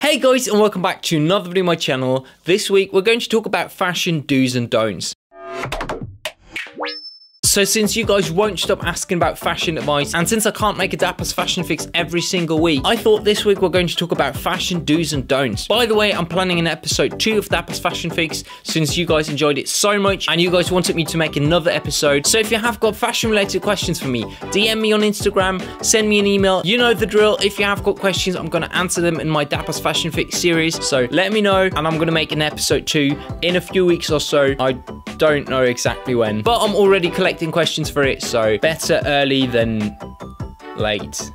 Hey guys, and welcome back to another video on my channel. This week we're going to talk about fashion do's and don'ts. So since you guys won't stop asking about fashion advice, and since I can't make a Dapper's fashion fix every single week, I thought this week we're going to talk about fashion do's and don'ts. By the way, I'm planning an episode 2 of Dapper's fashion fix since you guys enjoyed it so much and you guys wanted me to make another episode. So if you have got fashion related questions for me, DM me on Instagram, send me an email. You know the drill. If you have got questions, I'm going to answer them in my Dapper's fashion fix series. So let me know and I'm going to make an episode 2 in a few weeks or so. I don't know exactly when, but I'm already collecting questions for it, so better early than late.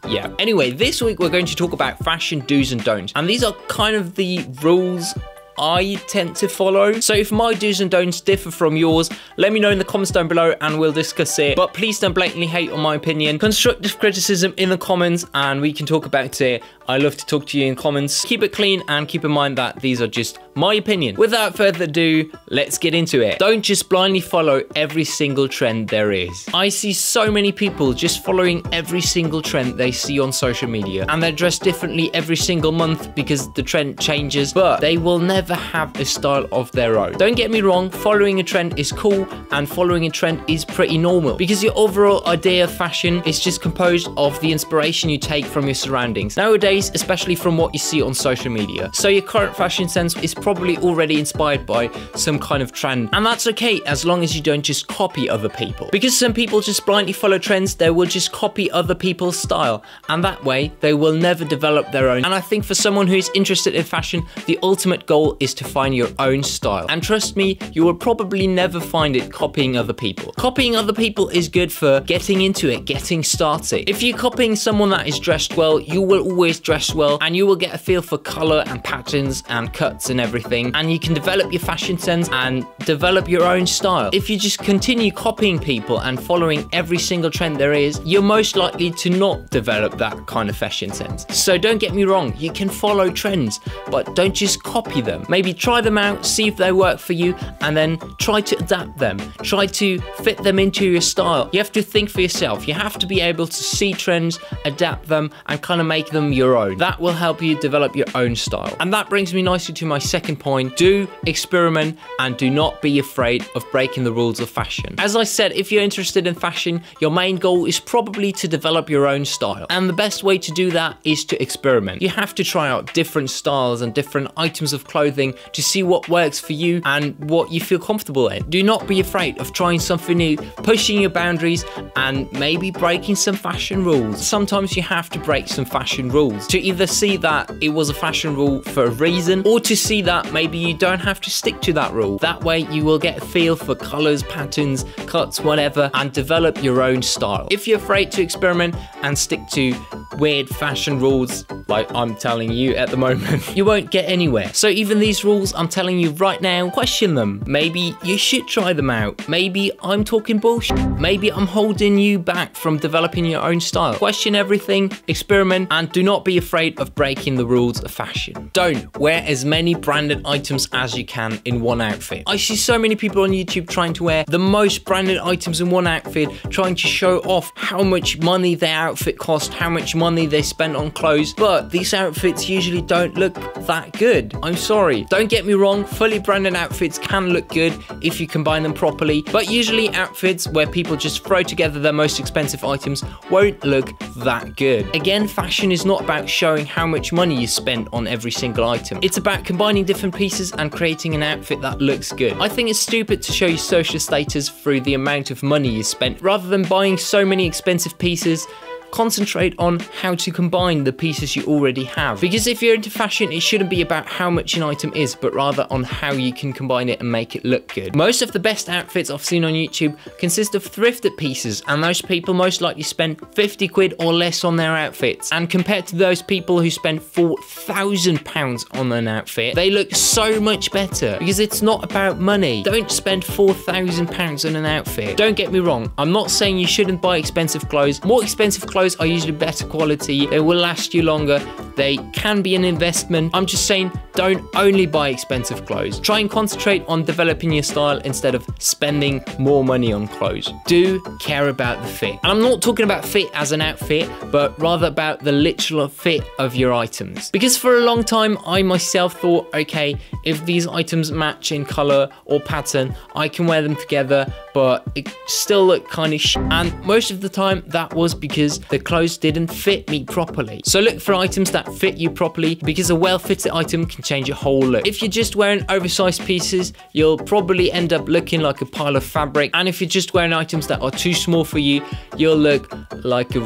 Yeah. Anyway, this week we're going to talk about fashion do's and don'ts, and these are kind of the rules I tend to follow. So if my do's and don'ts differ from yours, let me know in the comments down below and we'll discuss it. But please don't blatantly hate on my opinion. Constructive criticism in the comments and we can talk about it. I love to talk to you in comments. Keep it clean and keep in mind that these are just my opinion. Without further ado, let's get into it. Don't just blindly follow every single trend there is. I see so many people just following every single trend they see on social media, and they're dressed differently every single month because the trend changes, but they will never have a style of their own. Don't get me wrong, following a trend is cool and following a trend is pretty normal because your overall idea of fashion is just composed of the inspiration you take from your surroundings. Nowadays, especially from what you see on social media. So your current fashion sense is probably already inspired by some kind of trend, and that's okay as long as you don't just copy other people, because some people just blindly follow trends. They will just copy other people's style, and that way they will never develop their own. And I think for someone who is interested in fashion, the ultimate goal is to find your own style, and trust me, you will probably never find it copying other people. Copying other people is good for getting into it, getting started. If you're copying someone that is dressed well, you will always dress well, and you will get a feel for color and patterns and cuts and everything, and you can develop your fashion sense and develop your own style. If you just continue copying people and following every single trend there is, you're most likely to not develop that kind of fashion sense. So don't get me wrong, you can follow trends, but don't just copy them. Maybe try them out, see if they work for you, and then try to adapt them. Try to fit them into your style. You have to think for yourself. You have to be able to see trends, adapt them, and kind of make them your own. That will help you develop your own style. And that brings me nicely to my second point. Do experiment and do not be afraid of breaking the rules of fashion. As I said, if you're interested in fashion, your main goal is probably to develop your own style. And the best way to do that is to experiment. You have to try out different styles and different items of clothing to see what works for you and what you feel comfortable in. Do not be afraid of trying something new, pushing your boundaries, and maybe breaking some fashion rules. Sometimes you have to break some fashion rules to either see that it was a fashion rule for a reason, or to see that maybe you don't have to stick to that rule. That way you will get a feel for colors, patterns, cuts, whatever, and develop your own style. If you're afraid to experiment and stick to weird fashion rules like I'm telling you at the moment, you won't get anywhere. So even these rules I'm telling you right now, question them. Maybe you should try them out. Maybe I'm talking bullshit. Maybe I'm holding you back from developing your own style. Question everything, experiment, and do not be afraid of breaking the rules of fashion. Don't wear as many branded items as you can in one outfit. I see so many people on YouTube trying to wear the most branded items in one outfit, trying to show off how much money their outfit cost, how much money they spent on clothes, but these outfits usually don't look that good. I'm sorry. Don't get me wrong, fully branded outfits can look good if you combine them properly, but usually outfits where people just throw together their most expensive items won't look that good. Again, fashion is not about showing how much money you spend on every single item. It's about combining different pieces and creating an outfit that looks good. I think it's stupid to show your social status through the amount of money you spent. Rather than buying so many expensive pieces, concentrate on how to combine the pieces you already have. Because if you're into fashion, it shouldn't be about how much an item is, but rather on how you can combine it and make it look good. Most of the best outfits I've seen on YouTube consist of thrifted pieces, and those people most likely spend 50 quid or less on their outfits. And compared to those people who spend £4,000 on an outfit, they look so much better because it's not about money. Don't spend £4,000 on an outfit. Don't get me wrong, I'm not saying you shouldn't buy expensive clothes. More expensive clothes are usually better quality, they will last you longer, they can be an investment. I'm just saying, don't only buy expensive clothes. Try and concentrate on developing your style instead of spending more money on clothes. Do care about the fit. And I'm not talking about fit as an outfit, but rather about the literal fit of your items. Because for a long time, I myself thought, okay, if these items match in color or pattern, I can wear them together, but it still looked kind of and most of the time that was because the clothes didn't fit me properly. So look for items that fit you properly, because a well-fitted item can change your whole look. If you're just wearing oversized pieces, you'll probably end up looking like a pile of fabric, and if you're just wearing items that are too small for you, you'll look like a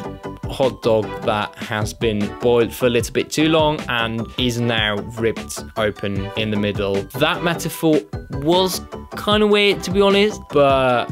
hot dog that has been boiled for a little bit too long and is now ripped open in the middle. That metaphor was kind of weird, to be honest, but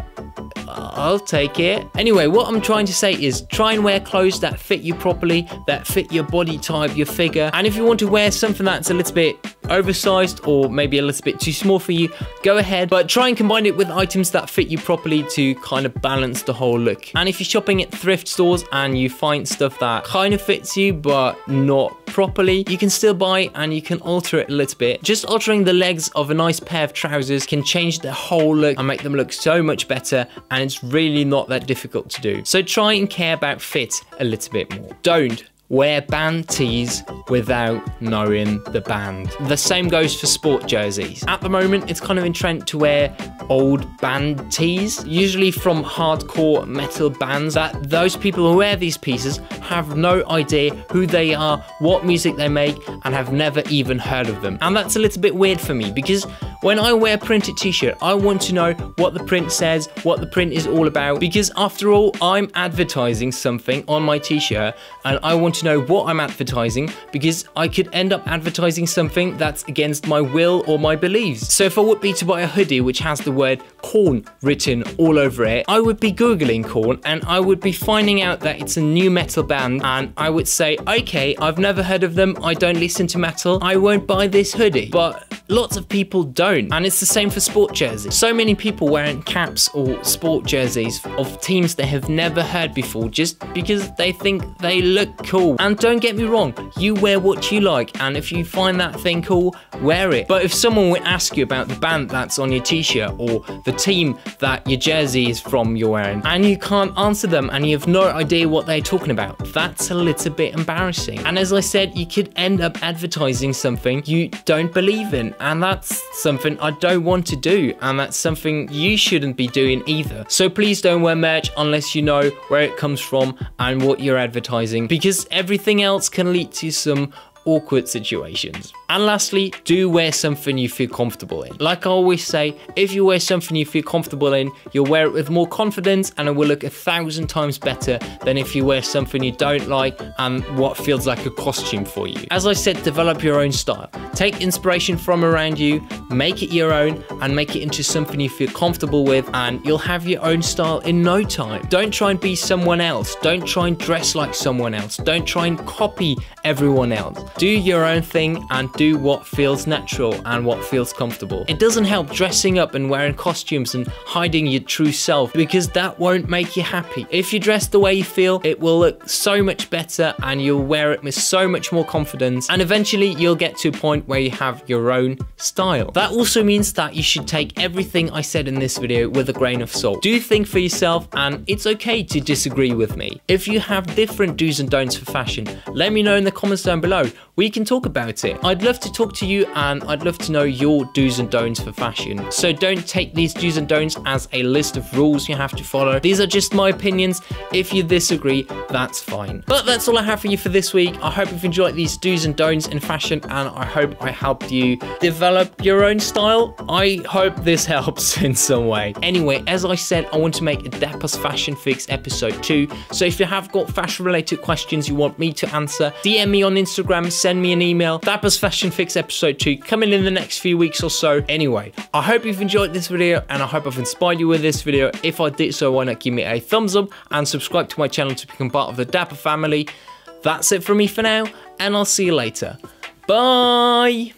I'll take it. Anyway, what I'm trying to say is try and wear clothes that fit you properly, that fit your body type, your figure. And if you want to wear something that's a little bit oversized or maybe a little bit too small for you, go ahead, but try and combine it with items that fit you properly to kind of balance the whole look. And if you're shopping at thrift stores and you find stuff that kind of fits you but not properly, you can still buy and you can alter it a little bit. Just altering the legs of a nice pair of trousers can change the whole look and make them look so much better, and it's really not that difficult to do. So try and care about fit a little bit more. Don't wear band tees without knowing the band. The same goes for sport jerseys. At the moment, it's kind of in trend to wear old band tees, usually from hardcore metal bands, that those people who wear these pieces have no idea who they are, what music they make, and have never even heard of them. And that's a little bit weird for me, because when I wear a printed t-shirt, I want to know what the print says, what the print is all about, because after all, I'm advertising something on my t-shirt, and I want to know what I'm advertising, because I could end up advertising something that's against my will or my beliefs. So if I would be to buy a hoodie which has the word Korn written all over it, I would be Googling Korn and I would be finding out that it's a new metal band, and I would say, okay, I've never heard of them, I don't listen to metal, I won't buy this hoodie. But lots of people don't, and it's the same for sport jerseys. So many people wearing caps or sport jerseys of teams they have never heard before just because they think they look cool. And don't get me wrong, you wear what you like, and if you find that thing cool, wear it. But if someone would ask you about the band that's on your t-shirt or the team that your jersey is from you're wearing, and you can't answer them and you have no idea what they're talking about, that's a little bit embarrassing. And as I said, you could end up advertising something you don't believe in, and that's something I don't want to do, and that's something you shouldn't be doing either. So please don't wear merch unless you know where it comes from and what you're advertising, because everything else can lead to some awkward situations. And lastly, do wear something you feel comfortable in. Like I always say, if you wear something you feel comfortable in, you'll wear it with more confidence and it will look 1,000 times better than if you wear something you don't like and what feels like a costume for you. As I said, develop your own style. Take inspiration from around you, make it your own, and make it into something you feel comfortable with, and you'll have your own style in no time. Don't try and be someone else. Don't try and dress like someone else. Don't try and copy everyone else. Do your own thing and do what feels natural and what feels comfortable. It doesn't help dressing up and wearing costumes and hiding your true self, because that won't make you happy. If you dress the way you feel, it will look so much better and you'll wear it with so much more confidence, and eventually you'll get to a point where you have your own style. That also means that you should take everything I said in this video with a grain of salt. Do think for yourself, and it's okay to disagree with me. If you have different do's and don'ts for fashion, let me know in the comments down below. We can talk about it. I'd love to talk to you, and I'd love to know your do's and don'ts for fashion. So don't take these do's and don'ts as a list of rules you have to follow. These are just my opinions. If you disagree, that's fine. But that's all I have for you for this week. I hope you've enjoyed these do's and don'ts in fashion, and I hope I helped you develop your own style. I hope this helps in some way. Anyway, as I said, I want to make a Dappers Fashion Fix episode 2. So if you have got fashion related questions you want me to answer, DM me on Instagram, send me an email. Dappers Fashion Fix episode 2 coming in the next few weeks or so. Anyway, I hope you've enjoyed this video, and I hope I've inspired you with this video. If I did so, why not give me a thumbs up and subscribe to my channel to become part of the Dapper family. That's it from me for now, and I'll see you later. Bye!